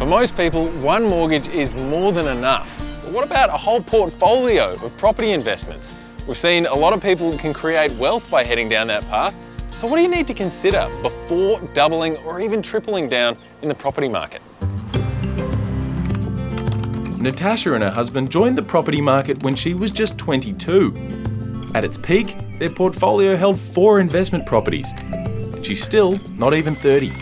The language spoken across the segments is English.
For most people, one mortgage is more than enough. But what about a whole portfolio of property investments? We've seen a lot of people can create wealth by heading down that path. So what do you need to consider before doubling or even tripling down in the property market? Natasha and her husband joined the property market when she was just 22. At its peak, their portfolio held 4 investment properties. And she's still not even 30.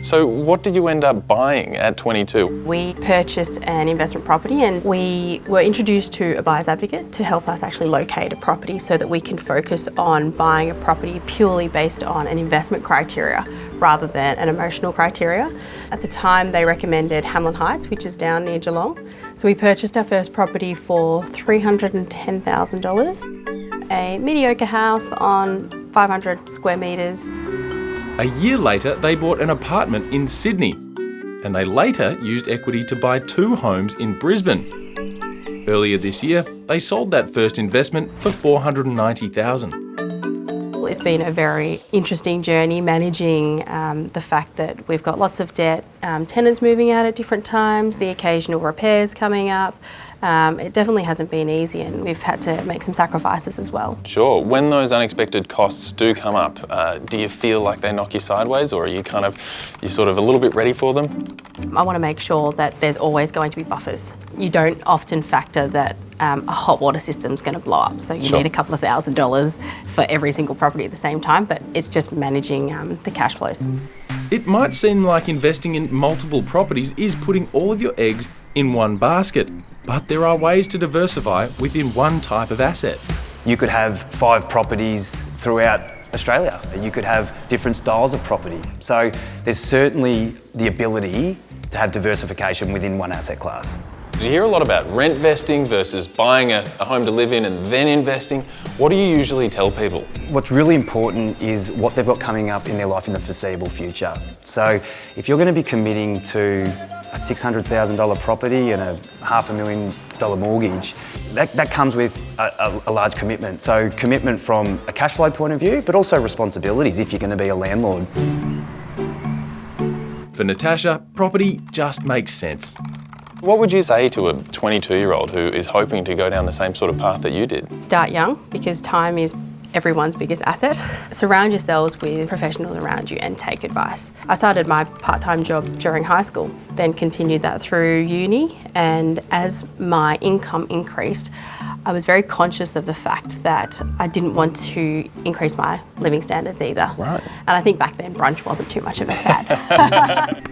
So what did you end up buying at 22? We purchased an investment property and we were introduced to a buyer's advocate to help us actually locate a property so that we can focus on buying a property purely based on an investment criteria rather than an emotional criteria. At the time, they recommended Hamlin Heights, which is down near Geelong. So we purchased our first property for $310,000, a mediocre house on 500 square metres. A year later, they bought an apartment in Sydney, and they later used equity to buy 2 homes in Brisbane. Earlier this year, they sold that first investment for $490,000. It's been a very interesting journey managing the fact that we've got lots of debt, tenants moving out at different times, the occasional repairs coming up. It definitely hasn't been easy and we've had to make some sacrifices as well. Sure. When those unexpected costs do come up, do you feel like they knock you sideways, or are you sort of a little bit ready for them? I want to make sure that there's always going to be buffers. You don't often factor that a hot water system's going to blow up, so you need a couple of $1,000s for every single property at the same time, but it's just managing the cash flows. It might seem like investing in multiple properties is putting all of your eggs in one basket, but there are ways to diversify within one type of asset. You could have 5 properties throughout Australia. You could have different styles of property. So there's certainly the ability to have diversification within one asset class. You hear a lot about rent vesting versus buying a home to live in and then investing. What do you usually tell people? What's really important is what they've got coming up in their life in the foreseeable future. So if you're going to be committing to a $600,000 property and a $500,000 mortgage, that comes with a large commitment. So commitment from a cash flow point of view, but also responsibilities if you're going to be a landlord. For Natasha, property just makes sense. What would you say to a 22-year-old who is hoping to go down the same sort of path that you did? Start young, because time is everyone's biggest asset. Surround yourselves with professionals around you and take advice. I started my part-time job during high school, then continued that through uni, and as my income increased, I was very conscious of the fact that I didn't want to increase my living standards either. Right. And I think back then brunch wasn't too much of a fad.